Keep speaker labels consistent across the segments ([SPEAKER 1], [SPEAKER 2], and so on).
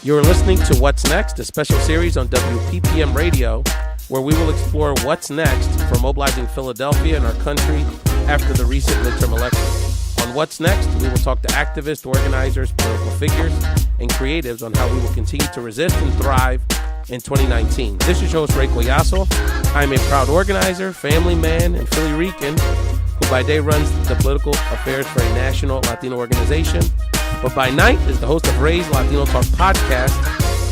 [SPEAKER 1] You're listening to What's Next, a special series on WPPM Radio, where we will explore what's next for mobilizing Philadelphia and our country after the recent midterm election. On What's Next, we will talk to activists, organizers, political figures, and creatives on how we will continue to resist and thrive in 2019. This is your host, Ray Collazo. I'm a proud organizer, family man, and Philly Rican, who by day runs the political affairs for a national Latino organization, but by night is the host of Ray's Latino Talk podcast.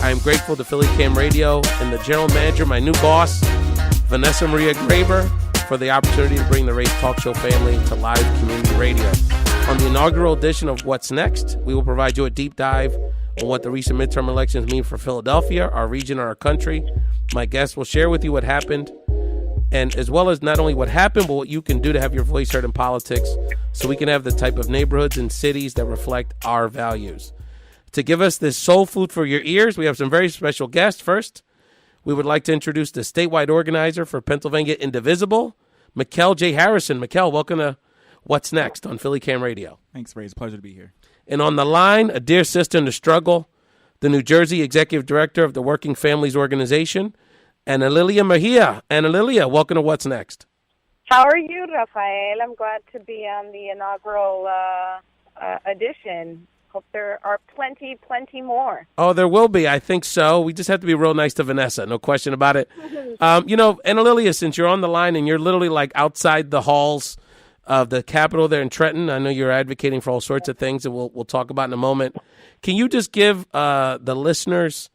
[SPEAKER 1] I am grateful to Philly Cam Radio and the general manager, my new boss, Vanessa Graber, for the opportunity to bring the Ray's Talk Show family to live community radio. On the inaugural edition of What's Next, we will provide you a deep dive on what the recent midterm elections mean for Philadelphia, our region, and our country. My guests will share with you what happened, and as well as not only what happened, but what you can do to have your voice heard in politics so we can have the type of neighborhoods and cities that reflect our values. To give us this soul food for your ears, we have some very special guests. First, we would like to introduce the statewide organizer for Pennsylvania Indivisible, Mikhel J. Harrison. Mikhel, welcome to What's Next on Philly Cam Radio.
[SPEAKER 2] Thanks, Ray. It's a pleasure to be here.
[SPEAKER 1] And on the line, a dear sister in the struggle, the New Jersey Executive Director of the Working Families Organization, Analilia Mejia. Analilia, welcome to What's Next.
[SPEAKER 3] How are you, Rafael? I'm glad to be on the inaugural edition. Hope there are plenty more.
[SPEAKER 1] Oh, there will be. I think so. We just have to be real nice to Vanessa. No question about it. Analilia, since you're on the line and you're literally like outside the halls of the Capitol there in Trenton, I know you're advocating for all sorts of things that we'll talk about in a moment. Can you just give the listeners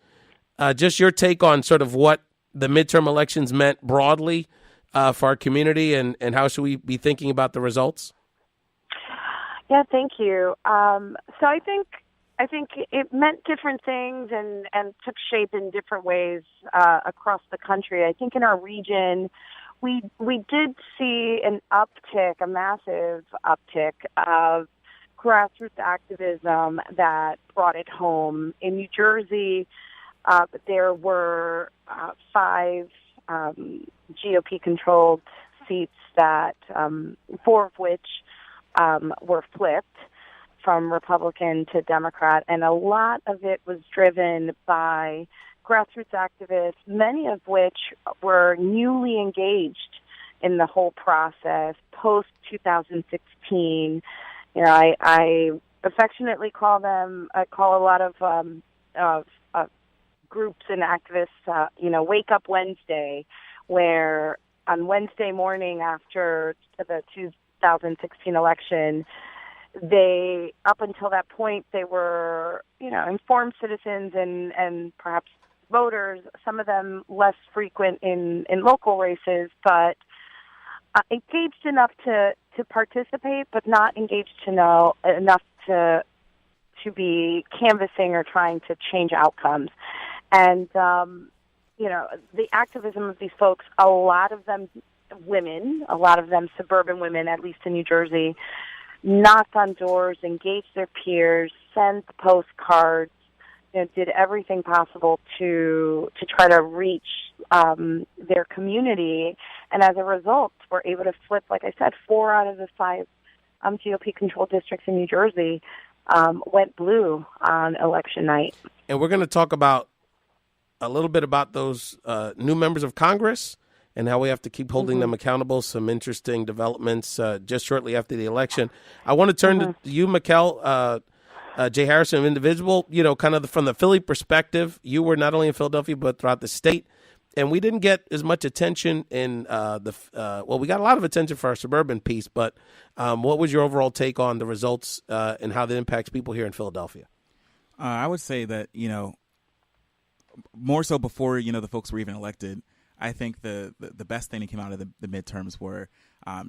[SPEAKER 1] just your take on sort of what the midterm elections meant broadly for our community, and how should we be thinking about the results?
[SPEAKER 3] Yeah, thank you. So I think it meant different things and took shape in different ways across the country. I think in our region, we did see an uptick, a massive uptick of grassroots activism that brought it home. In New Jersey, there were 5 GOP-controlled seats that 4 of which were flipped from Republican to Democrat, and a lot of it was driven by grassroots activists, many of which were newly engaged in the whole process post-2016. You know, I affectionately call a lot of groups and activists, Wake Up Wednesday, where on Wednesday morning after the 2016 election, up until that point, they were, informed citizens and perhaps voters, some of them less frequent in local races, but engaged enough to participate, but not engaged enough to be canvassing or trying to change outcomes. And, the activism of these folks, a lot of them women, a lot of them suburban women, at least in New Jersey, knocked on doors, engaged their peers, sent postcards, did everything possible to try to reach their community. And as a result, were able to flip, like I said, 4 out of the 5 GOP-controlled districts in New Jersey went blue on election night.
[SPEAKER 1] And we're going to talk about a little bit about those new members of Congress and how we have to keep holding them accountable. Some interesting developments just shortly after the election. I want to turn to you, Mikhel J. Harrison of Indivisible. Kind of from the Philly perspective, you were not only in Philadelphia but throughout the state, and we didn't get as much attention in we got a lot of attention for our suburban piece, but what was your overall take on the results and how that impacts people here in Philadelphia?
[SPEAKER 2] I would say that, more so before, the folks were even elected, I think the best thing that came out of the midterms were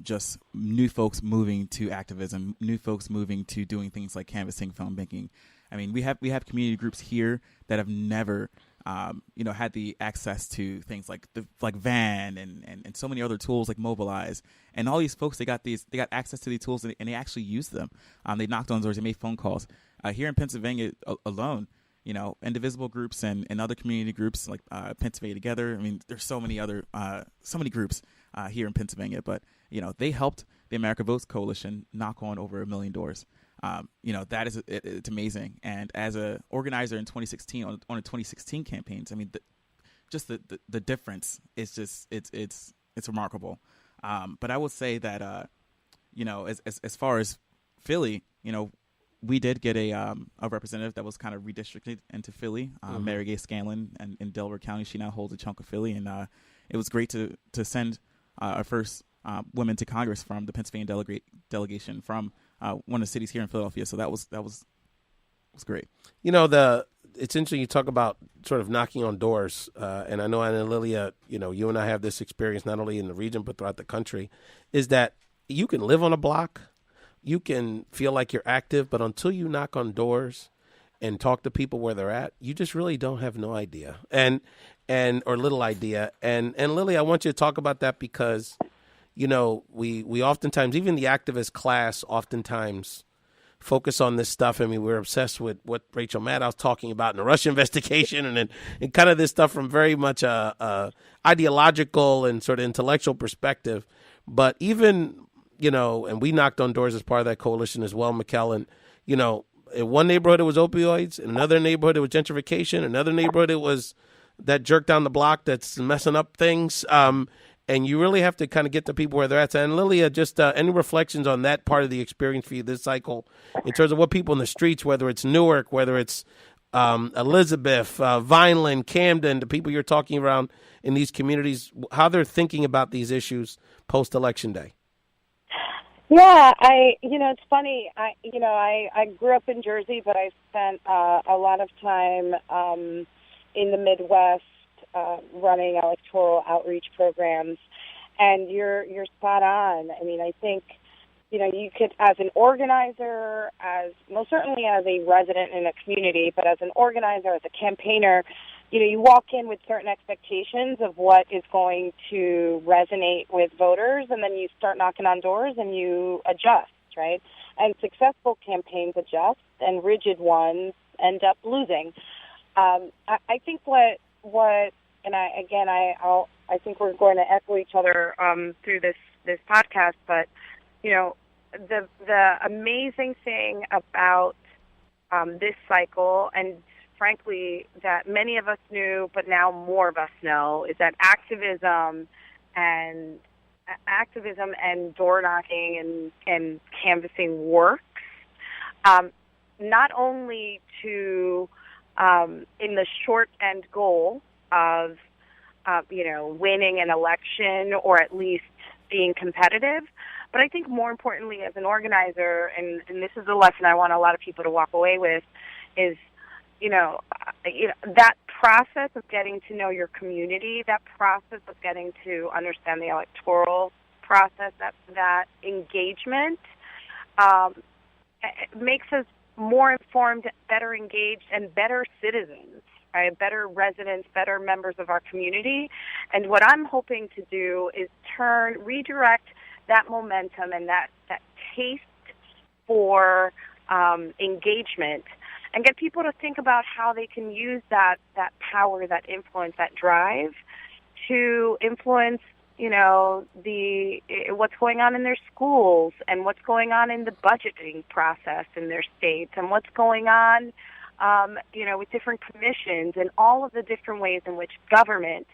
[SPEAKER 2] just new folks moving to activism, new folks moving to doing things like canvassing, phone banking. I mean, we have community groups here that have never, had the access to things like Van and so many other tools like Mobilize. And all these folks, they got access to these tools and they actually used them. They knocked on doors, they made phone calls. Here in Pennsylvania alone, Indivisible groups and other community groups like Pennsylvania Together. I mean, there's so many groups here in Pennsylvania, but they helped the America Votes Coalition knock on over 1 million doors. that is it's amazing. And as a organizer in 2016 on the 2016 campaigns, I mean, the difference is just it's remarkable. But I will say that as far as Philly, we did get a representative that was kind of redistricted into Philly, Mary Gay Scanlon, and in Delaware County. She now holds a chunk of Philly, and it was great to send our first women to Congress from the Pennsylvania delegation from one of the cities here in Philadelphia. So that was great.
[SPEAKER 1] It's interesting you talk about sort of knocking on doors, and I know Analilia, you and I have this experience not only in the region but throughout the country, is that you can live on a block. You can feel like you're active, but until you knock on doors and talk to people where they're at, you just really don't have no idea or little idea. And Lily, I want you to talk about that because, we oftentimes, even the activist class, oftentimes focus on this stuff. I mean, we're obsessed with what Rachel Maddow's talking about in the Russia investigation and kind of this stuff from very much a ideological and sort of intellectual perspective. But even and we knocked on doors as part of that coalition as well, Mikhel. And, in one neighborhood it was opioids, in another neighborhood it was gentrification, another neighborhood it was that jerk down the block that's messing up things. And you really have to kind of get the people where they're at. And Lilia, just any reflections on that part of the experience for you this cycle in terms of what people in the streets, whether it's Newark, whether it's Elizabeth, Vineland, Camden, the people you're talking around in these communities, how they're thinking about these issues post-election day?
[SPEAKER 3] Yeah, it's funny. I grew up in Jersey, but I spent a lot of time in the Midwest running electoral outreach programs. And you're spot on. I mean, I think, you could, as an organizer, certainly as a resident in a community, but as an organizer, as a campaigner, you walk in with certain expectations of what is going to resonate with voters, and then you start knocking on doors and you adjust, right? And successful campaigns adjust, and rigid ones end up losing. I think I think we're going to echo each other through this podcast, but the amazing thing about this cycle, and frankly, that many of us knew, but now more of us know, is that activism and door knocking and canvassing works, not only to in the short end goal of winning an election or at least being competitive, but I think more importantly as an organizer, and this is a lesson I want a lot of people to walk away with, is that process of getting to know your community, that process of getting to understand the electoral process, that engagement makes us more informed, better engaged, and better citizens, right? Better residents, better members of our community. And what I'm hoping to do is redirect that momentum and that taste for engagement, and get people to think about how they can use that power, that influence, that drive to influence, what's going on in their schools and what's going on in the budgeting process in their states and what's going on, with different commissions and all of the different ways in which government,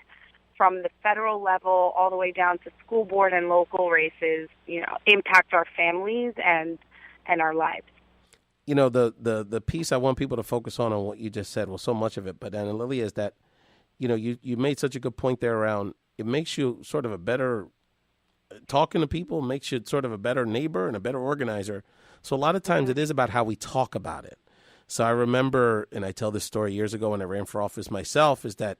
[SPEAKER 3] from the federal level all the way down to school board and local races, impact our families and our lives.
[SPEAKER 1] The piece I want people to focus on what you just said, well, so much of it, but Analilia, is that, you made such a good point there around, it makes you sort of a better, talking to people makes you sort of a better neighbor and a better organizer. So a lot of times it is about how we talk about it. So I remember, and I tell this story years ago when I ran for office myself, is that,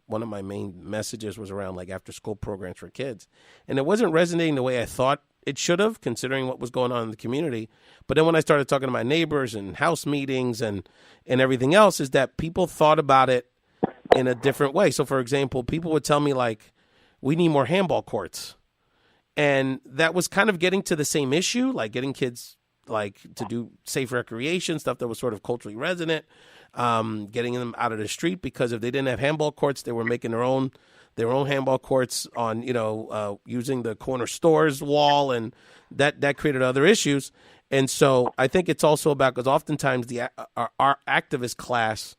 [SPEAKER 1] one of my main messages was around like after school programs for kids. And it wasn't resonating the way I thought it should have, considering what was going on in the community. But then when I started talking to my neighbors and house meetings and everything else, is that people thought about it in a different way. So, for example, people would tell me, like, we need more handball courts. And that was kind of getting to the same issue, like getting kids like to do safe recreation, stuff that was sort of culturally resonant, getting them out of the street, because if they didn't have handball courts, they were making their own handball courts on, using the corner stores wall, and that created other issues. And so I think it's also about, because oftentimes our activist class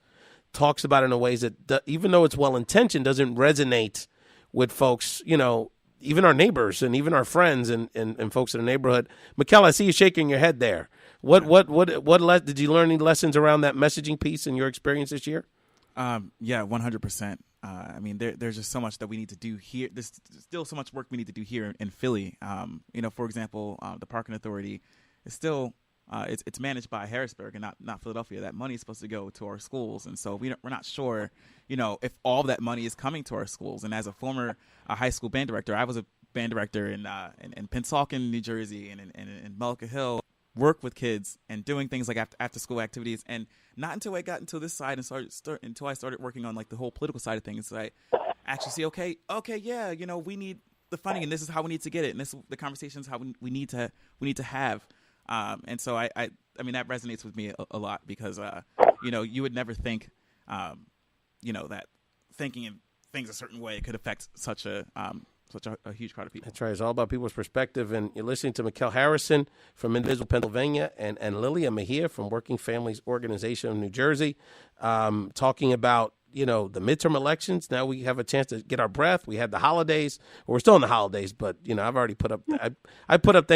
[SPEAKER 1] talks about it in ways that, even though it's well-intentioned, doesn't resonate with folks, even our neighbors and even our friends and folks in the neighborhood. Mikhel, I see you shaking your head there. What did you learn any lessons around that messaging piece in your experience this year?
[SPEAKER 2] Yeah, 100%. I mean, there's just so much that we need to do here. There's still so much work we need to do here in Philly. For example, the parking authority is still it's managed by Harrisburg and not Philadelphia. That money is supposed to go to our schools, and so we're not sure, if all that money is coming to our schools. And as a former high school band director, I was a band director in Pennsauken, New Jersey, and in Mullica Hill. Work with kids and doing things like after school activities, and not until I got into this side and until I started working on like the whole political side of things, I actually see okay, yeah, we need the funding, and this is how we need to get it, and this is the conversations how we need to have, and so I mean that resonates with me a lot, because you would never think that thinking in things a certain way could affect such a huge crowd of people.
[SPEAKER 1] That's right. It's all about people's perspective. And you're listening to Mikhel Harrison from Indivisible, Pennsylvania, and Analilia Mejia from Working Families Organization of New Jersey, talking about, the midterm elections. Now we have a chance to get our breath. We had the holidays. Well, we're still in the holidays, but, I've already put up I put up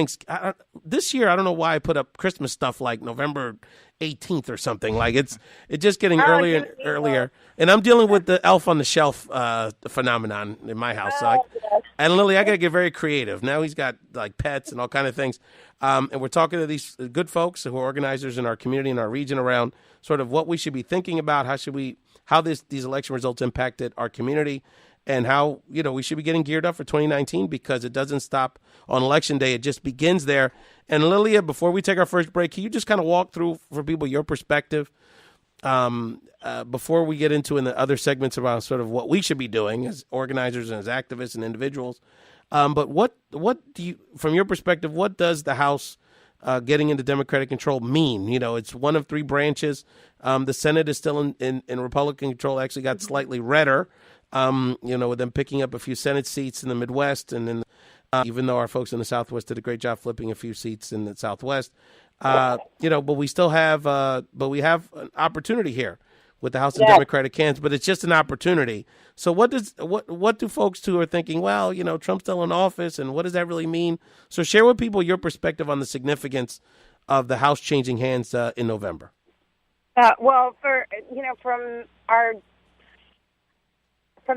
[SPEAKER 1] this year. I don't know why I put up Christmas stuff like November 18th or something. Like it's just getting earlier and earlier. And I'm dealing with the elf on the shelf phenomenon in my house. And Lily, I got to get very creative. Now he's got like pets and all kind of things. And we're talking to these good folks who are organizers in our community, in our region, around sort of what we should be thinking about, how these election results impacted our community, and how, we should be getting geared up for 2019, because it doesn't stop on Election Day. It just begins there. And Lilia, before we take our first break, can you just kind of walk through for people your perspective before we get into in the other segments about sort of what we should be doing as organizers and as activists and individuals. But what do you, from your perspective, what does the House getting into Democratic control mean? It's one of three branches. The Senate is still in Republican control, actually got slightly redder, with them picking up a few Senate seats in the Midwest. And then even though our folks in the Southwest did a great job flipping a few seats in the Southwest, but we still have, we have an opportunity here with the House of Democratic candidates, but it's just an opportunity. So what do folks who are thinking, well, Trump's still in office, and what does that really mean? So share with people your perspective on the significance of the House changing hands in November.
[SPEAKER 3] Well, from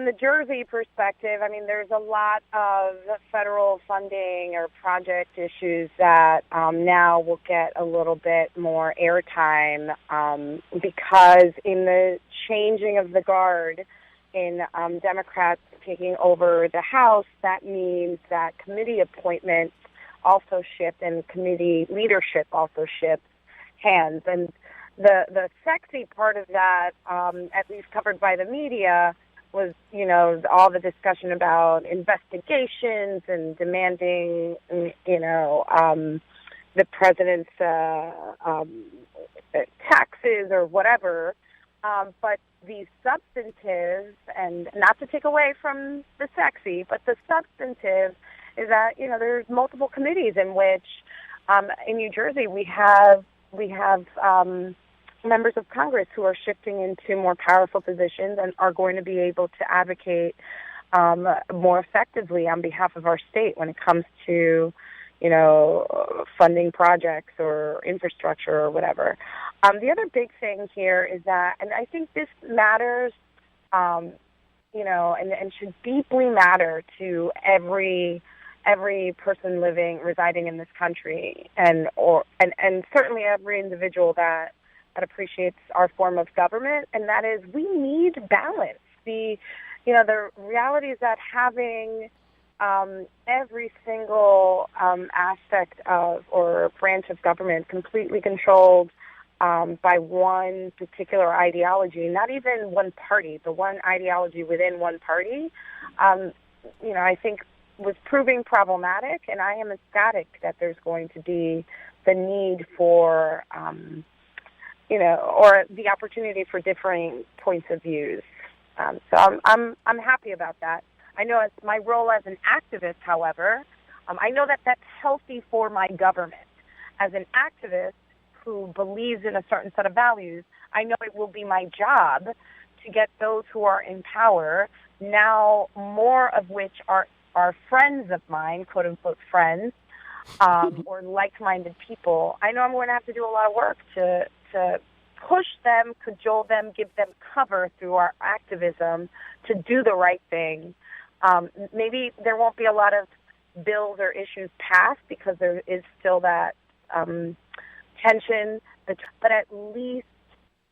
[SPEAKER 3] the Jersey perspective, I mean, there's a lot of federal funding or project issues that now will get a little bit more airtime because in the changing of the guard in Democrats taking over the House, that means that committee appointments also shift and committee leadership also shifts hands. And the sexy part of that, at least covered by the media, was, all the discussion about investigations and demanding, the president's taxes or whatever. But the substantive, and not to take away from the sexy, but the substantive is that, there's multiple committees in which, in New Jersey, we have members of Congress who are shifting into more powerful positions and are going to be able to advocate more effectively on behalf of our state when it comes to, funding projects or infrastructure or whatever. The other big thing here is that, and I think this matters, and should deeply matter to every person residing in this country, and certainly every individual that appreciates our form of government, and that is we need balance. The reality is that having every single aspect of or branch of government completely controlled by one particular ideology, not even one party, but one ideology within one party, I think was proving problematic, and I am ecstatic that there's going to be the need for or the opportunity for differing points of views. So I'm happy about that. I know it's my role as an activist, however, I know that that's healthy for my government. as an activist who believes in a certain set of values, I know it will be my job to get those who are in power, now more of which are friends of mine, quote unquote friends, or like-minded people. I know I'm going to have to do a lot of work to push them, cajole them, give them cover through our activism to do the right thing. Maybe there won't be a lot of bills or issues passed because there is still that tension, but at least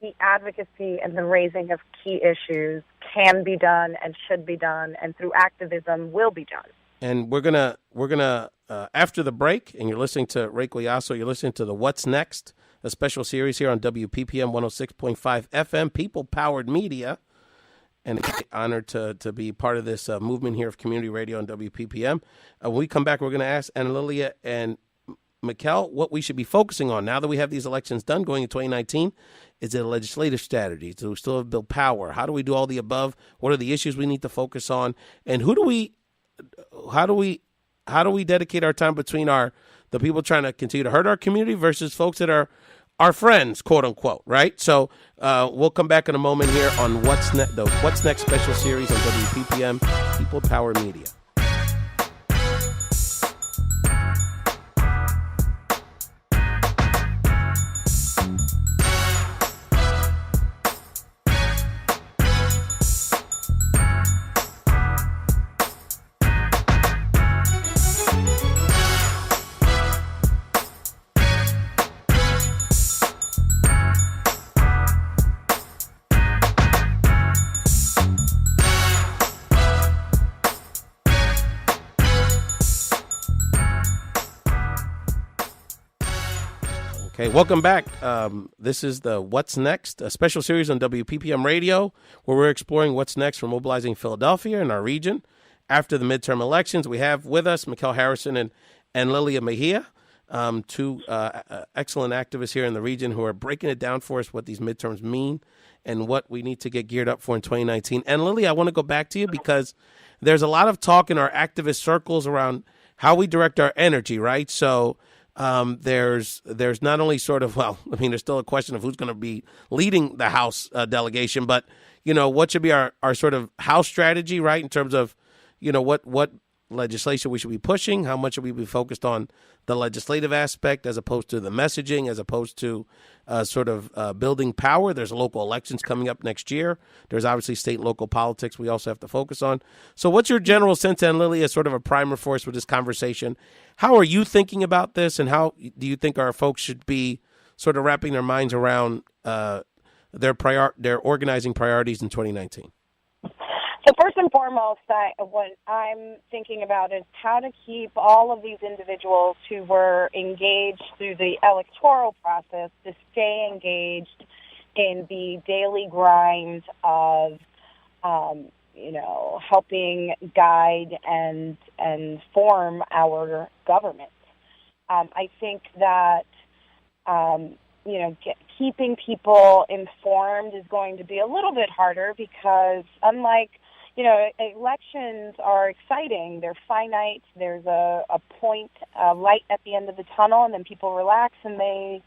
[SPEAKER 3] the advocacy and the raising of key issues can be done and should be done, and through activism will be done. And
[SPEAKER 1] we're gonna after the break, and you're listening to Ray Collazo, you're listening to the What's Next, a special series here on WPPM 106.5 FM, people-powered media. And it's an honor to be part of this movement here of community radio on WPPM. When we come back, we're going to ask Analilia and Mikhel what we should be focusing on now that we have these elections done going into 2019. Is it a legislative strategy? Do we still have build power? How do we do all the above? What are the issues we need to focus on? And how do we dedicate our time between the people trying to continue to hurt our community versus folks that are our friends, quote unquote, right? So we'll come back in a moment here on the What's Next special series on WPPM, People Power Media. Okay, welcome back. This is the What's Next, a special series on WPPM Radio, where we're exploring what's next for mobilizing Philadelphia and our region. After the midterm elections, we have with us Mikhel Harrison and Analilia Mejia, two excellent activists here in the region who are breaking it down for us what these midterms mean and what we need to get geared up for in 2019. And Lily, I want to go back to you because there's a lot of talk in our activist circles around how we direct our energy, right? So there's not only sort of, there's still a question of who's going to be leading the House delegation, but, what should be our sort of House strategy, right, in terms of, what legislation we should be pushing, how much should we be focused on the legislative aspect as opposed to the messaging, as opposed to building power. There's local elections coming up next year. There's obviously state and local politics we also have to focus on. So what's your general sense, and Lily, as sort of a primer for us with this conversation? How are you thinking about this, and how do you think our folks should be sort of wrapping their minds around their organizing priorities in 2019?
[SPEAKER 3] So first and foremost, what I'm thinking about is how to keep all of these individuals who were engaged through the electoral process to stay engaged in the daily grind of, helping guide and form our government. I think that, keeping people informed is going to be a little bit harder because unlike elections are exciting. They're finite. There's a point, a light at the end of the tunnel, and then people relax and they,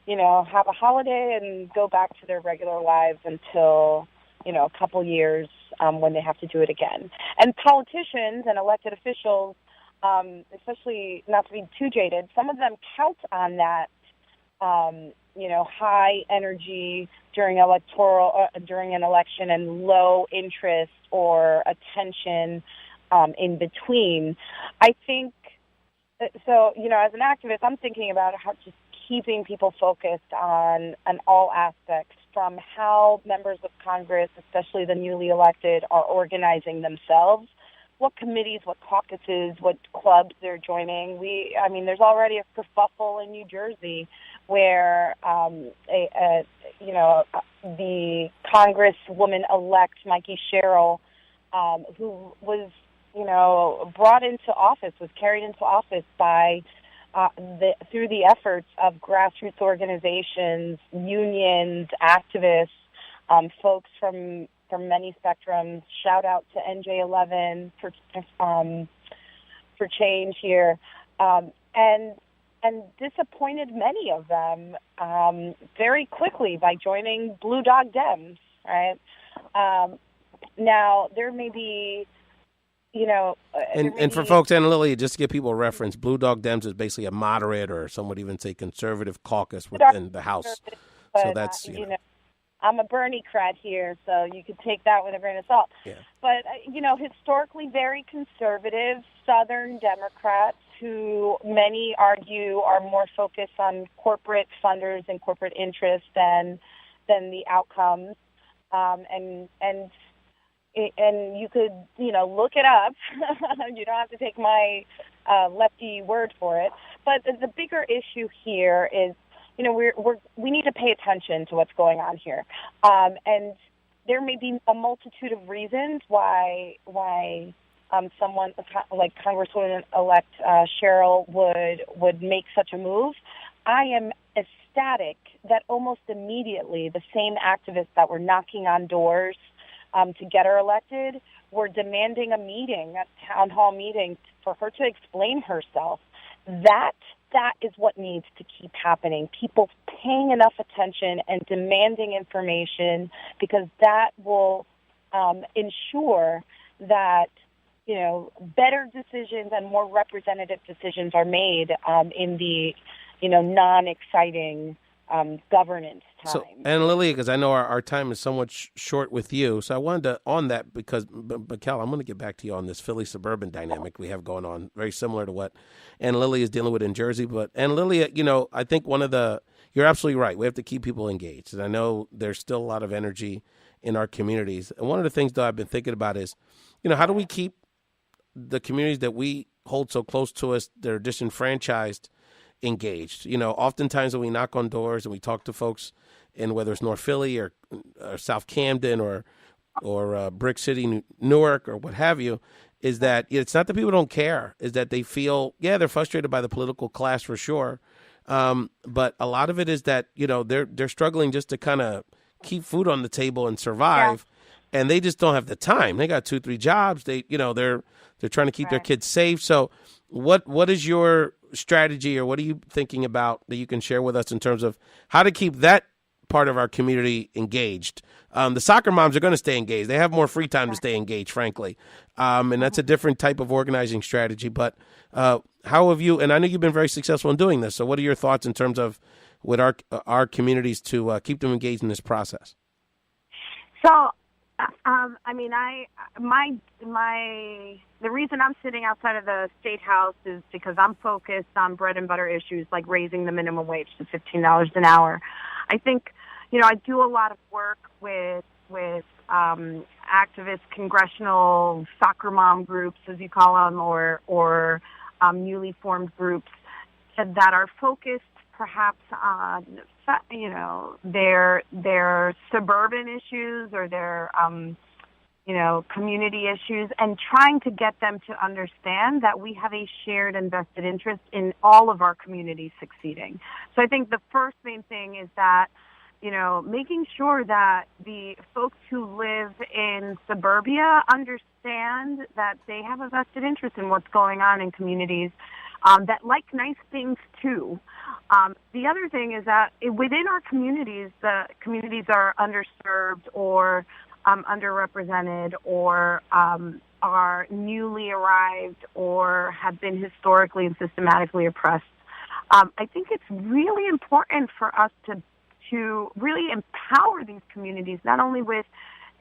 [SPEAKER 3] have a holiday and go back to their regular lives until, a couple years when they have to do it again. And politicians and elected officials, especially not to be too jaded, some of them count on that, high energy during an election and low interest or attention in between. I think so. As an activist, I'm thinking about how just keeping people focused on all aspects, from how members of Congress, especially the newly elected, are organizing themselves, what committees, what caucuses, what clubs they're joining. There's already a kerfuffle in New Jersey where the Congresswoman-elect Mikey Sherrill, who was carried into office by through the efforts of grassroots organizations, unions, activists, folks from many spectrums. Shout out to NJ11 for change here, and disappointed many of them very quickly by joining Blue Dog Dems, right? Now, there may be,
[SPEAKER 1] And for folks, Analilia, just to give people a reference, Blue Dog Dems is basically a moderate, or some would even say conservative caucus within the House.
[SPEAKER 3] But,
[SPEAKER 1] so that's,
[SPEAKER 3] I'm a Bernie-crat here, so you could take that with a grain of salt.
[SPEAKER 1] Yeah.
[SPEAKER 3] But, historically very conservative Southern Democrats who many argue are more focused on corporate funders and corporate interests than the outcomes. And you could, look it up. You don't have to take my lefty word for it. But the bigger issue here is, we need to pay attention to what's going on here. And there may be a multitude of reasons why someone like Congresswoman-elect Cheryl would make such a move. I am ecstatic that almost immediately the same activists that were knocking on doors to get her elected were demanding a meeting, a town hall meeting, for her to explain herself. That is what needs to keep happening. People paying enough attention and demanding information, because that will ensure that better decisions and more representative decisions are made in the non-exciting governance time.
[SPEAKER 1] So, Analilia, because I know our time is somewhat short with you, so I wanted to, on that, because, Mikhel, I'm going to get back to you on this Philly suburban dynamic we have going on, very similar to what Analilia is dealing with in Jersey. But, Analilia, I think you're absolutely right. We have to keep people engaged. And I know there's still a lot of energy in our communities. And one of the things, though, I've been thinking about is, how do we keep the communities that we hold so close to us, that are disenfranchised, engaged? Oftentimes when we knock on doors and we talk to folks in whether it's North Philly or South Camden or Brick City, Newark, or what have you, is that it's not that people don't care, is that they feel, they're frustrated by the political class for sure. But a lot of it is that, they're struggling just to kind of keep food on the table and survive. Yeah. And they just don't have the time. They got 2-3 jobs. They're trying to keep their kids safe. So what is your strategy, or what are you thinking about that you can share with us in terms of how to keep that part of our community engaged? The soccer moms are going to stay engaged. They have more free time to stay engaged, frankly. And that's a different type of organizing strategy. But how have you, and I know you've been very successful in doing this, so what are your thoughts in terms of with our communities to keep them engaged in this process?
[SPEAKER 3] So, the reason I'm sitting outside of the State House is because I'm focused on bread and butter issues like raising the minimum wage to $15 an hour. I think, I do a lot of work with activist congressional soccer mom groups, as you call them, or newly formed groups that are focused perhaps on their suburban issues or their community issues, and trying to get them to understand that we have a shared and vested interest in all of our communities succeeding. So I think the first main thing is that, making sure that the folks who live in suburbia understand that they have a vested interest in what's going on in communities that like nice things too. The other thing is that within our communities, the communities are underserved or underrepresented, or are newly arrived, or have been historically and systematically oppressed. I think it's really important for us to really empower these communities, not only with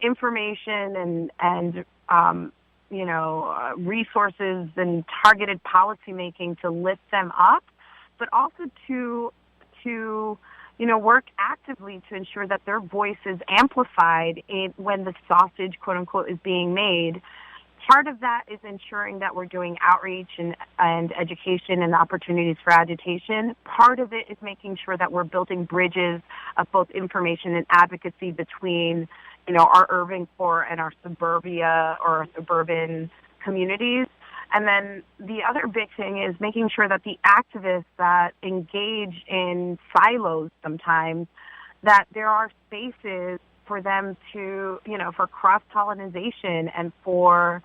[SPEAKER 3] information and resources and targeted policymaking to lift them up, but also to work actively to ensure that their voice is amplified when the sausage, quote unquote, is being made. Part of that is ensuring that we're doing outreach and education and opportunities for agitation. Part of it is making sure that we're building bridges of both information and advocacy between, our urban core and our suburbia or our suburban communities. And then the other big thing is making sure that the activists that engage in silos sometimes, that there are spaces for them to, for cross-pollination and for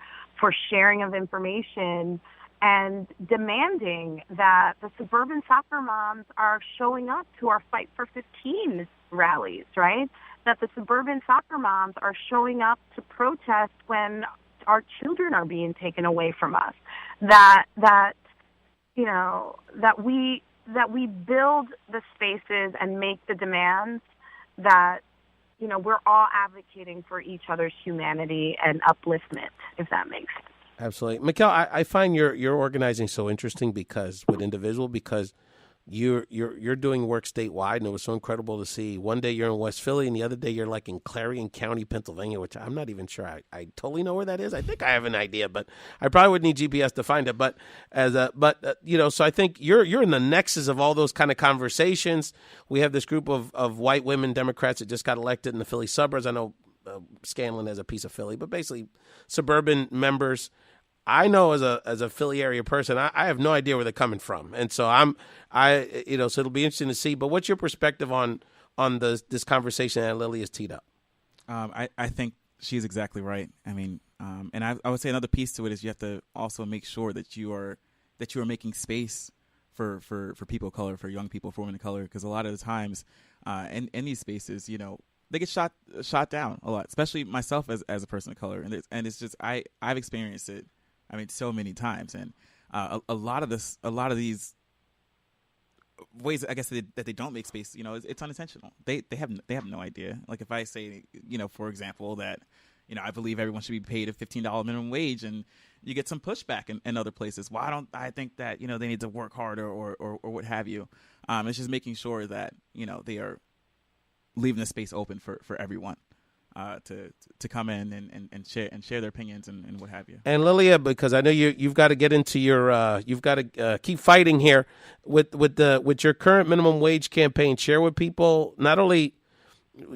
[SPEAKER 3] sharing of information and demanding that the suburban soccer moms are showing up to our Fight for 15 rallies, right? That the suburban soccer moms are showing up to protest when our children are being taken away from us. That we build the spaces and make the demands that, we're all advocating for each other's humanity and upliftment, if that makes sense.
[SPEAKER 1] Absolutely. Mikhel, I find your organizing so interesting because you're doing work statewide, and it was so incredible to see. One day you're in West Philly, and the other day you're like in Clarion County, Pennsylvania, which I'm not even sure I totally know where that is. I think I have an idea, but I probably would need GPS to find it. But so I think you're in the nexus of all those kind of conversations. We have this group of white women Democrats that just got elected in the Philly suburbs. I know Scanlon has a piece of Philly, but basically suburban members. I know as a Philly area person, I have no idea where they're coming from, and so so it'll be interesting to see. But what's your perspective on this conversation that Lily has teed up?
[SPEAKER 2] I think she's exactly right. I mean, and I would say another piece to it is you have to also make sure that you are making space for people of color, for young people, for women of color, because a lot of the times in these spaces, they get shot down a lot, especially myself as a person of color, and it's just I've experienced it. I mean, so many times, and a lot of these ways, I guess, that they don't make space, it's unintentional. They have no idea. Like if I say, for example, that, I believe everyone should be paid a $15 minimum wage, and you get some pushback in other places. Why don't I think that, they need to work harder or what have you? It's just making sure that, they are leaving the space open for everyone. To come in and share their opinions and what have you.
[SPEAKER 1] And Lilia, because I know you've got to get into you've got to keep fighting here with your current minimum wage campaign. Share with people not only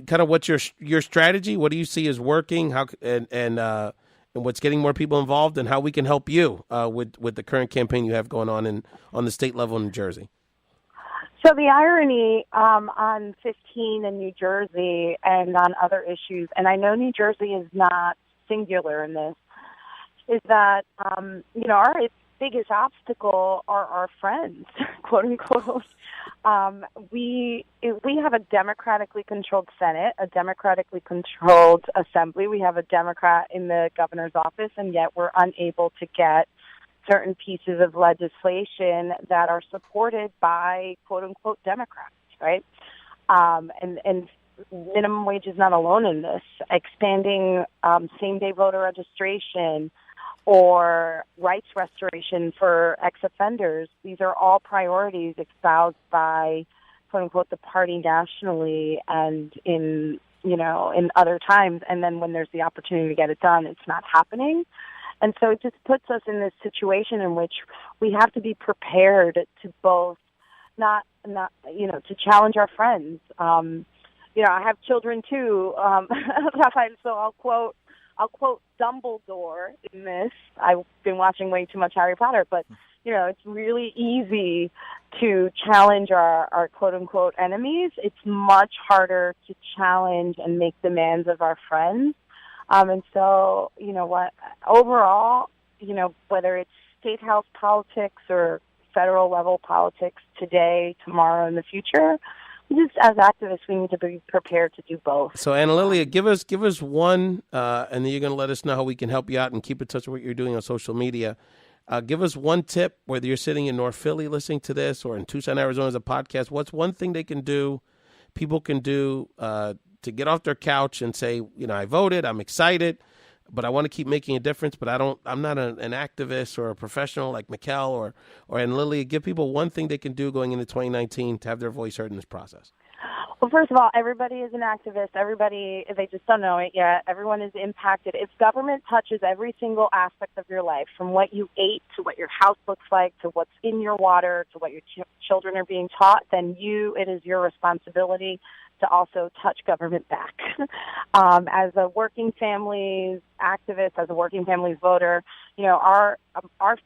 [SPEAKER 1] kind of what's your strategy, what do you see as working, how and what's getting more people involved, and how we can help you with the current campaign you have going on the state level in New Jersey.
[SPEAKER 3] So the irony on 15 in New Jersey and on other issues, and I know New Jersey is not singular in this, is that, our biggest obstacle are our friends, quote unquote. We have a democratically controlled Senate, a democratically controlled Assembly. We have a Democrat in the governor's office, and yet we're unable to get certain pieces of legislation that are supported by quote-unquote Democrats, right? And minimum wage is not alone in this. Expanding same-day voter registration or rights restoration for ex-offenders, these are all priorities espoused by quote-unquote the party nationally and in other times. And then when there's the opportunity to get it done, it's not happening. And so it just puts us in this situation in which we have to be prepared to both not to challenge our friends. I have children too, so I'll quote Dumbledore in this. I've been watching way too much Harry Potter, but it's really easy to challenge our quote unquote enemies. It's much harder to challenge and make demands of our friends. And so, overall, whether it's state house politics or federal level politics today, tomorrow, in the future, just as activists, we need to be prepared to do both.
[SPEAKER 1] So, Analilia, give us one, and then you're going to let us know how we can help you out and keep in touch with what you're doing on social media. Give us one tip, whether you're sitting in North Philly listening to this or in Tucson, Arizona as a podcast. What's one thing people can do, to get off their couch and say, I voted, I'm excited, but I want to keep making a difference, but I'm not an activist or a professional like Mikhel or Analilia. Give people one thing they can do going into 2019 to have their voice heard in this process.
[SPEAKER 3] Well, first of all, everybody is an activist. Everybody, they just don't know it yet. Everyone is impacted. If government touches every single aspect of your life, from what you ate to what your house looks like to what's in your water to what your children are being taught, then it is your responsibility to also touch government back. As a working families activist, as a working families voter, our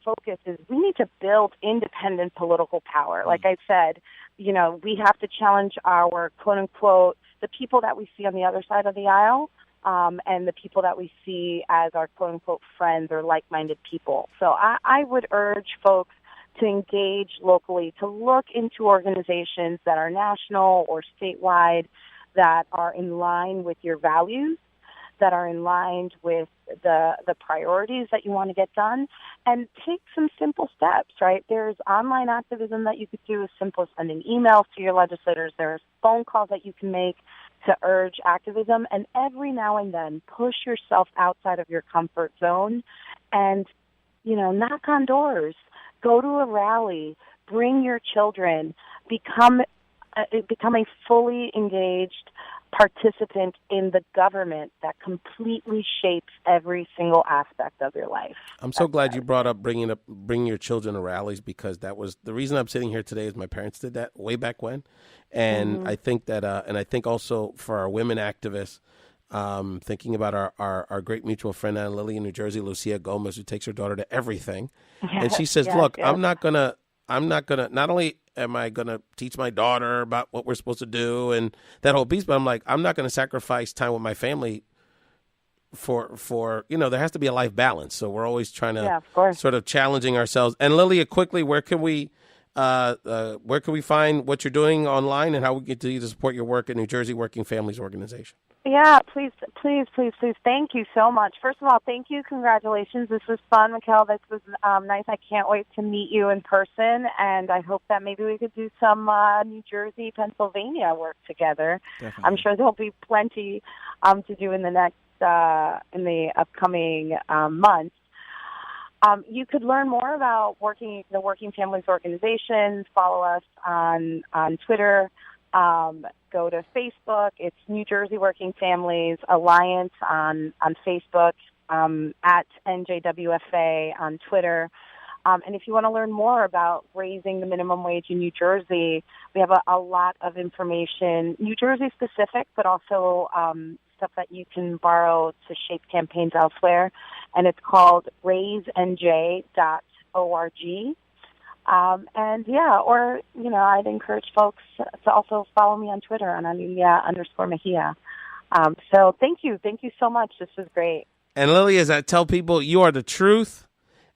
[SPEAKER 3] focus is we need to build independent political power. Like I said, we have to challenge our quote unquote the people that we see on the other side of the aisle and the people that we see as our quote-unquote friends or like-minded people. So I would urge folks to engage locally, to look into organizations that are national or statewide that are in line with your values, that are in line with the priorities that you want to get done, and take some simple steps, right? There's online activism that you could do as simple as sending emails to your legislators. There's phone calls that you can make to urge activism, and every now and then push yourself outside of your comfort zone and, knock on doors, go to a rally, bring your children, become a fully engaged participant in the government that completely shapes every single aspect of your life.
[SPEAKER 1] I'm so glad you brought up bringing your children to rallies, because that was the reason I'm sitting here today. Is my parents did that way back when, and I think that and I think also for our women activists, thinking about our great mutual friend Analilia in New Jersey, Lucia Gomez, who takes her daughter to everything, and she says, "Look, I'm not gonna. Not only am I gonna teach my daughter about what we're supposed to do and that whole piece, but I'm not gonna sacrifice time with my family for there has to be a life balance. So we're always trying to sort of challenging ourselves. And Lilia, quickly, where can we find what you're doing online and how we continue to support your work at New Jersey Working Families Organization?
[SPEAKER 3] Yeah, please. Thank you so much. First of all, thank you. Congratulations. This was fun, Mikhel. This was nice. I can't wait to meet you in person, and I hope that maybe we could do some New Jersey, Pennsylvania work together. Definitely. I'm sure there'll be plenty to do in the upcoming months. You could learn more about the Working Families Organization. Follow us on Twitter. Go to Facebook. It's New Jersey Working Families Alliance on Facebook, at NJWFA on Twitter. And if you want to learn more about raising the minimum wage in New Jersey, we have a lot of information, New Jersey specific, but also stuff that you can borrow to shape campaigns elsewhere. And it's called raisenj.org. I'd encourage folks to also follow me on Twitter on Analilia_Mejia. So thank you so much. This was great.
[SPEAKER 1] And Lily, as I tell people, you are the truth,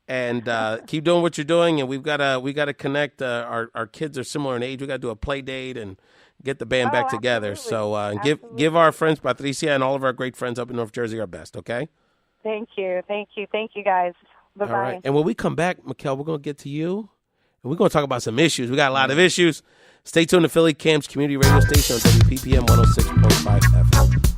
[SPEAKER 1] and keep doing what you're doing. And we got to connect. Our kids are similar in age. We got to do a play date and get the band back together.
[SPEAKER 3] Absolutely.
[SPEAKER 1] So give our friends Patricia and all of our great friends up in North Jersey our best. Okay.
[SPEAKER 3] Thank you, guys. Bye bye.
[SPEAKER 1] All right. And when we come back, Mikhel, we're gonna get to you. And we're going to talk about some issues. We got a lot of issues. Stay tuned to Philly Camp's community radio station on WPPM 106.5 FM.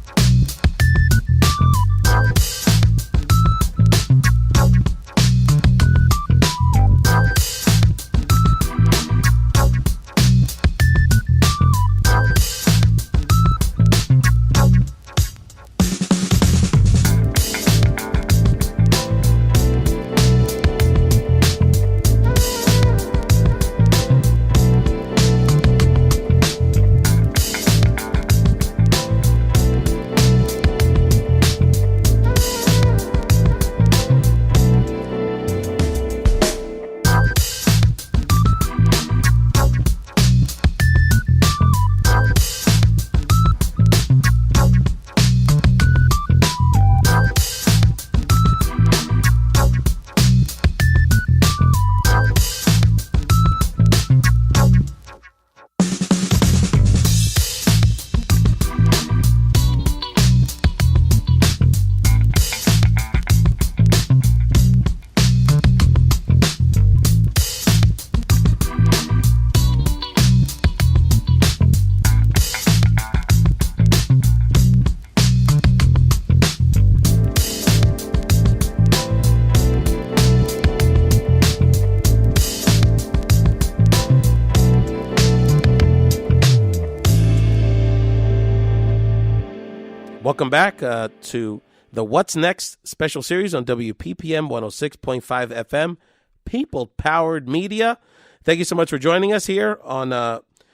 [SPEAKER 1] Welcome back to the What's Next special series on WPPM 106.5 FM, people-powered media. Thank you so much for joining us here on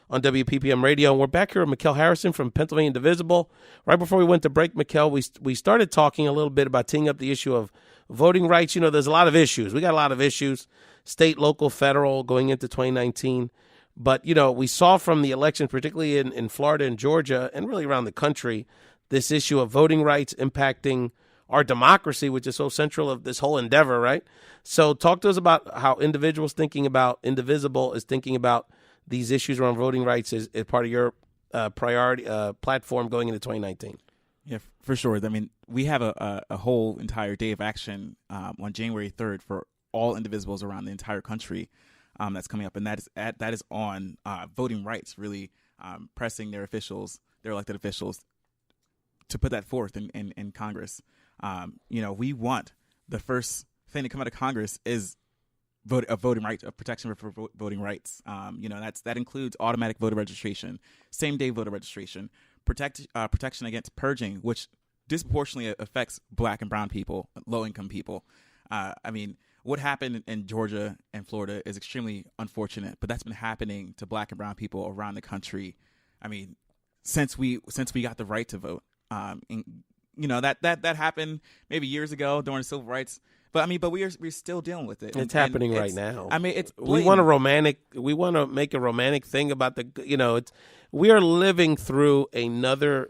[SPEAKER 1] WPPM Radio. And we're back here with Mikhel Harrison from Pennsylvania Indivisible. Right before we went to break, Mikhel, we started talking a little bit about teeing up the issue of voting rights. You know, there's a lot of issues. We got a lot of issues, state, local, federal, going into 2019. But, you know, we saw from the election, particularly in Florida and Georgia, and really around the country, this issue of voting rights impacting our democracy, which is so central of this whole endeavor, right? So talk to us about how individuals thinking about Indivisible is thinking about these issues around voting rights as part of your priority platform going into 2019.
[SPEAKER 2] Yeah, for sure. I mean, we have a whole entire day of action on January 3rd for all indivisibles around the entire country that's coming up, and that is on voting rights, really pressing their elected officials, to put that forth in Congress. We want the first thing to come out of Congress is voting rights, protection for voting rights. That includes automatic voter registration, same day voter registration, protection against purging, which disproportionately affects Black and brown people, low income people. What happened in Georgia and Florida is extremely unfortunate, but that's been happening to Black and brown people around the country. Since we got the right to vote. That happened maybe years ago during the civil rights. But we're still dealing with it.
[SPEAKER 1] It's happening right now.
[SPEAKER 2] It's blatant.
[SPEAKER 1] We want to make a romantic thing about we are living through another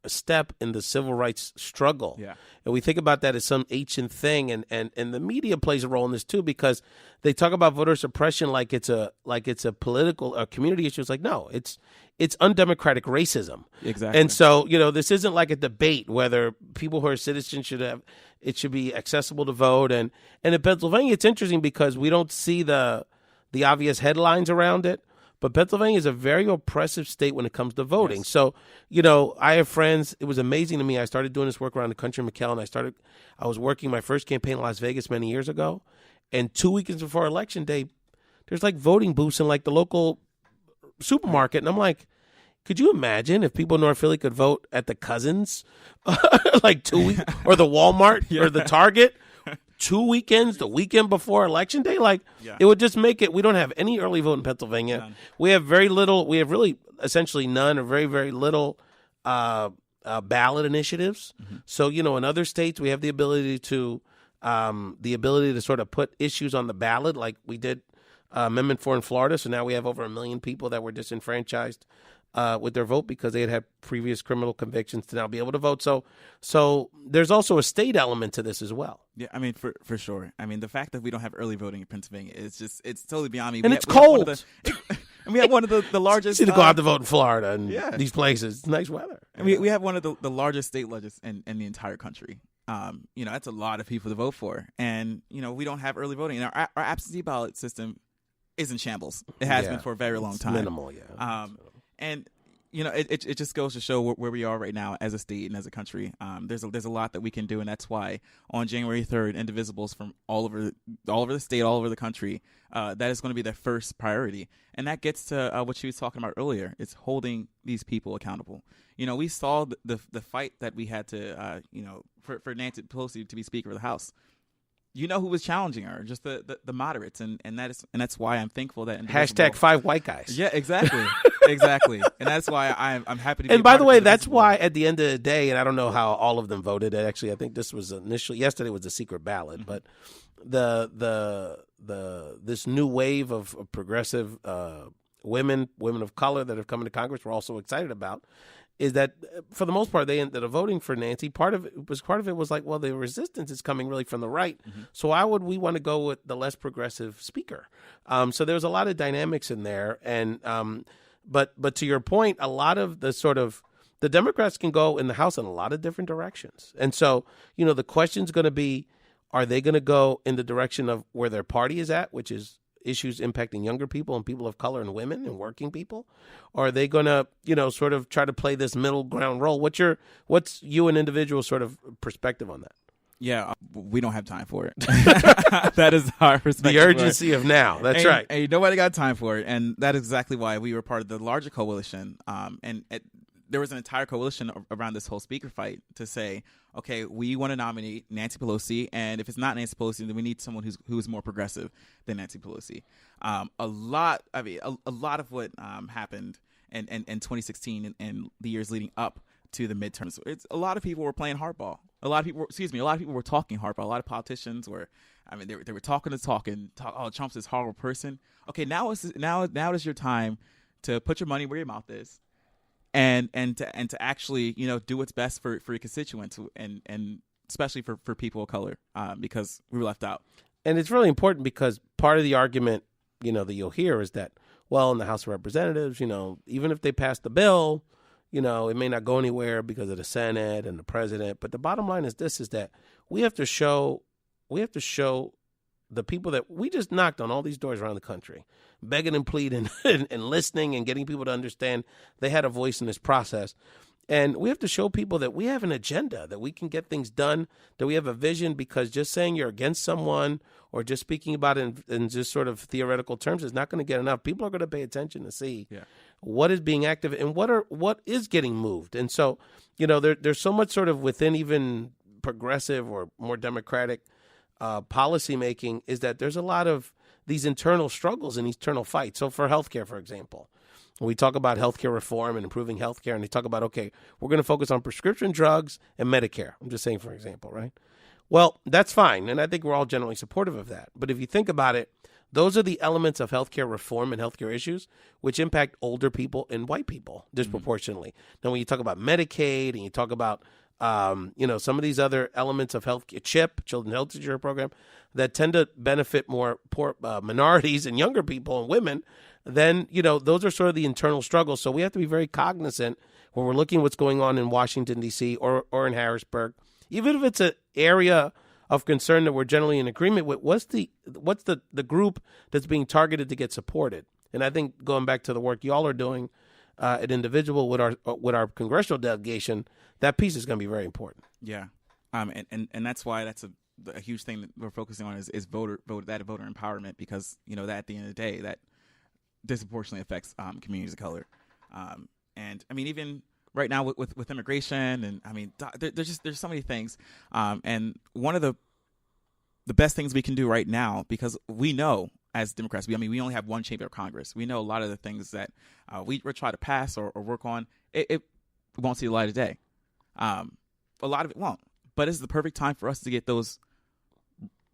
[SPEAKER 1] step in the civil rights struggle.
[SPEAKER 2] Yeah.
[SPEAKER 1] And we think about that as some ancient thing, and the media plays a role in this too, because they talk about voter suppression like it's a political or community issue. It's like, no, it's undemocratic racism.
[SPEAKER 2] Exactly.
[SPEAKER 1] And so, this isn't like a debate whether people who are citizens should be accessible to vote. And in Pennsylvania, it's interesting because we don't see the obvious headlines around it. But Pennsylvania is a very oppressive state when it comes to voting.
[SPEAKER 2] Yes.
[SPEAKER 1] So, I have friends. It was amazing to me. I started doing this work around the country, Mikhel, and I was working my first campaign in Las Vegas many years ago. And 2 weekends before Election Day, there's like voting booths in like the local supermarket. And I'm like, could you imagine if people in North Philly could vote at the Cousins like 2 weeks, or the Walmart or the Target 2 weekends, the weekend before Election Day? It would just make it. We don't have any early vote in Pennsylvania.
[SPEAKER 2] None.
[SPEAKER 1] We have very little. We have really essentially none or very, very little ballot initiatives. Mm-hmm. So, in other states, we have the ability to sort of put issues on the ballot, like we did Amendment 4 in Florida. So now we have over 1 million people that were disenfranchised with their vote because they had previous criminal convictions to now be able to vote. So there's also a state element to this as well.
[SPEAKER 2] Yeah, for sure. The fact that we don't have early voting in Pennsylvania it's totally beyond me.
[SPEAKER 1] And it's cold.
[SPEAKER 2] We have one of the largest.
[SPEAKER 1] You need to go out to vote in Florida and these places. It's nice weather.
[SPEAKER 2] We have one of the largest state legislatures in the entire country. That's a lot of people to vote for, and we don't have early voting. And our absentee ballot system is in shambles. It has been for a very long time.
[SPEAKER 1] Minimal, yeah.
[SPEAKER 2] And it just goes to show where we are right now as a state and as a country. There's a lot that we can do, and that's why on January 3rd, Indivisibles from all over the state, all over the country, that is going to be their first priority. And that gets to what she was talking about earlier. It's holding these people accountable. We saw the fight that we had to for Nancy Pelosi to be Speaker of the House. Who was challenging her? Just the moderates, and that's why I'm thankful that
[SPEAKER 1] Indivisible. #5 white guys.
[SPEAKER 2] Yeah, exactly, exactly, and that's why I'm happy to be.
[SPEAKER 1] And by the way, that's why at the end of the day, and I don't know how all of them voted. Actually, I think this was yesterday was the secret ballot, but this new wave of progressive women of color that have come into Congress, we're also excited about. Is that for the most part they ended up voting for Nancy. Part of it was like, well, the resistance is coming really from the right. Mm-hmm. So why would we want to go with the less progressive speaker? So there was a lot of dynamics in there, and but to your point, a lot of the Democrats can go in the House in a lot of different directions, and so the question's going to be, are they going to go in the direction of where their party is at, which is issues impacting younger people and people of color and women and working people? Or are they going to, sort of try to play this middle ground role? What's you an individual sort of perspective on that?
[SPEAKER 2] Yeah, we don't have time for it. That is our perspective.
[SPEAKER 1] The urgency of now. That's right.
[SPEAKER 2] Hey, nobody got time for it. And that is exactly why we were part of the larger coalition. There was an entire coalition around this whole speaker fight to say, okay, we want to nominate Nancy Pelosi, and if it's not Nancy Pelosi, then we need someone who's more progressive than Nancy Pelosi. A lot of what happened in 2016 and the years leading up to the midterms, a lot of people were playing hardball. A lot of people were talking hardball. A lot of politicians were, they were talking. Oh, Trump's this horrible person. Okay, now is your time to put your money where your mouth is. and to actually, do what's best for your constituents and especially for people of color, because we were left out.
[SPEAKER 1] And it's really important because part of the argument, that you'll hear is that, well, in the House of Representatives, even if they pass the bill, it may not go anywhere because of the Senate and the president. But the bottom line is this, is that we have to show the people that we just knocked on all these doors around the country, begging and pleading and listening and getting people to understand they had a voice in this process. And we have to show people that we have an agenda, that we can get things done, that we have a vision, because just saying you're against someone or just speaking about it in just sort of theoretical terms is not going to get enough. People are going to pay attention to see what is being active and what is getting moved. And so, there's so much sort of within even progressive or more democratic policy making, is that there's a lot of these internal struggles and internal fights. So for healthcare, for example, when we talk about healthcare reform and improving healthcare, and they talk about, okay, we're going to focus on prescription drugs and Medicare. I'm just saying, for example, right? Well, that's fine. And I think we're all generally supportive of that. But if you think about it, those are the elements of healthcare reform and healthcare issues which impact older people and white people disproportionately. Now, when you talk about Medicaid and you talk about some of these other elements of health, CHIP, Children's Health Insurance Program, that tend to benefit more poor minorities and younger people and women, then, those are sort of the internal struggles. So we have to be very cognizant when we're looking at what's going on in Washington, D.C. or in Harrisburg, even if it's an area of concern that we're generally in agreement with, what's the group that's being targeted to get supported? And I think going back to the work y'all are doing at Indivisible with our congressional delegation, that piece is going to be very important.
[SPEAKER 2] Yeah, and that's why that's a huge thing that we're focusing on is voter empowerment, because that at the end of the day that disproportionately affects communities of color, and I mean even right now with immigration, and I mean there's so many things, and one of the best things we can do right now, because we know as Democrats, we only have one chamber of Congress. We know a lot of the things that we try to pass or work on, it won't see the light of day. A lot of it won't. But it's the perfect time for us to get those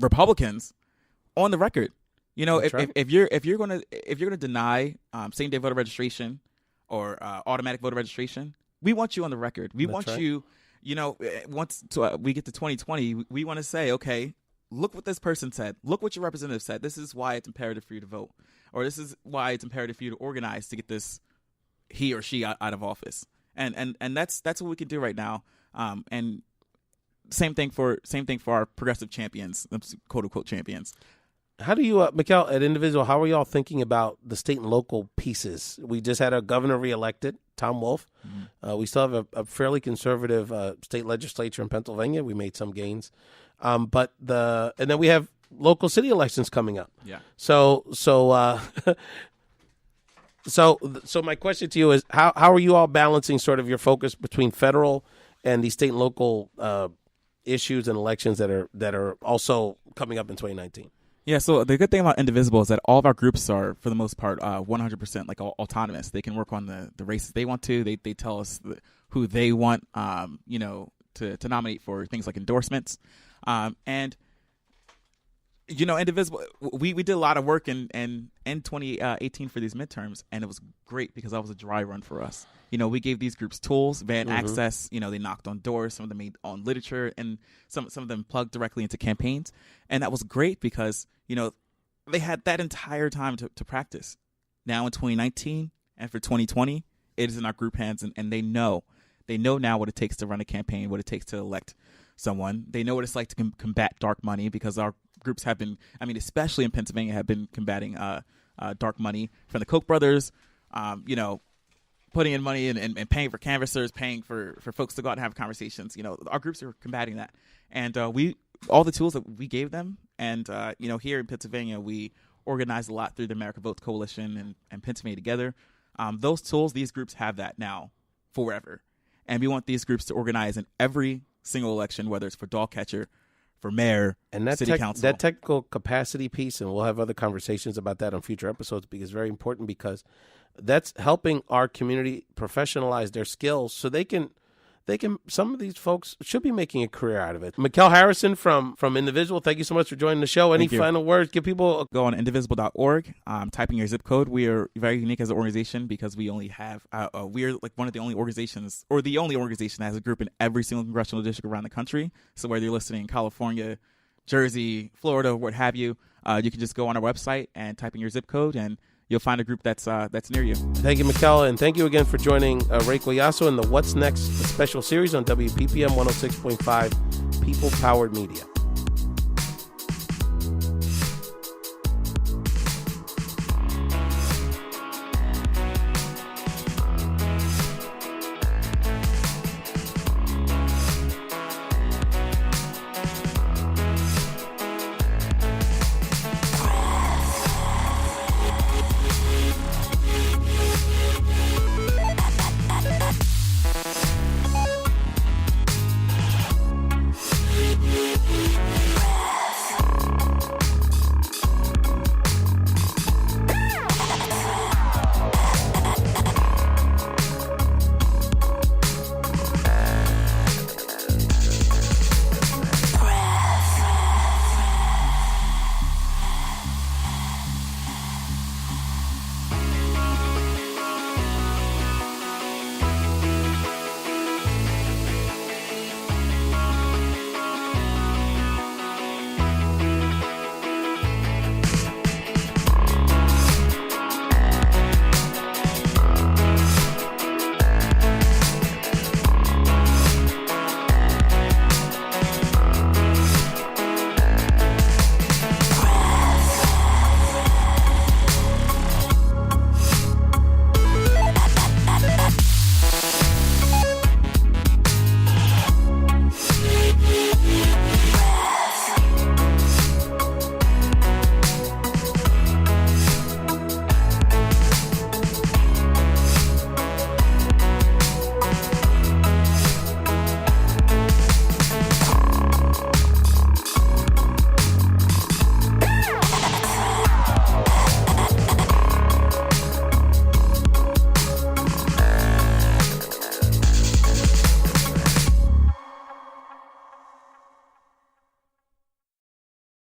[SPEAKER 2] Republicans on the record. If you're gonna deny same-day voter registration or automatic voter registration, we want you on the record. We want you. Once we get to 2020, we want to say, okay, look what this person said. Look what your representative said. This is why it's imperative for you to vote, or this is why it's imperative for you to organize to get this he or she out of office. And that's what we can do right now. And same thing for our progressive champions, quote unquote champions.
[SPEAKER 1] How do you, Mikhel, at Indivisible, how are y'all thinking about the state and local pieces? We just had a governor reelected, Tom Wolf. We still have a fairly conservative state legislature in Pennsylvania. We made some gains. And then we have local city elections coming up.
[SPEAKER 2] Yeah.
[SPEAKER 1] So my question to you is, how are you all balancing sort of your focus between federal and the state and local issues and elections that are also coming up in 2019?
[SPEAKER 2] Yeah, so the good thing about Indivisible is that all of our groups are, for the most part, 100% like autonomous. They can work on the races they want to. They tell us who they want, to nominate for things like endorsements. And Indivisible, we did a lot of work in 2018 for these midterms, and it was great because that was a dry run for us. We gave these groups tools, they had access, they knocked on doors, some of them made on literature, and some of them plugged directly into campaigns. And that was great because, they had that entire time to practice. Now in 2019 and for 2020, it is in our group hands, and they know now what it takes to run a campaign, what it takes to elect someone. They know what it's like to combat dark money, because our groups have been, especially in Pennsylvania, have been combating dark money from the Koch brothers, putting in money and paying for canvassers, paying for folks to go out and have conversations. Our groups are combating that. And all the tools that we gave them, and here in Pennsylvania, we organized a lot through the America Votes Coalition and Pennsylvania Together. Those tools, these groups have that now forever. And we want these groups to organize in every single election, whether it's for dog catcher, for mayor,
[SPEAKER 1] and that
[SPEAKER 2] city council.
[SPEAKER 1] That technical capacity piece, and we'll have other conversations about that on future episodes, because it's very important, because that's helping our community professionalize their skills so they can some of these folks should be making a career out of it. Mikhel Harrison from Indivisible, thank you so much for joining the show. Any final words? Give people
[SPEAKER 2] go on indivisible.org, type in your zip code. We are very unique as an organization because we only have we're like one of the only organizations, or the only organization that has a group in every single congressional district around the country. So whether you're listening in California, Jersey, Florida, what have you, you can just go on our website and type in your zip code, and you'll find a group that's near you.
[SPEAKER 1] Thank you, Mikhel, and thank you again for joining Ray Collazo in the What's Next special series on WPPM 106.5 People Powered Media.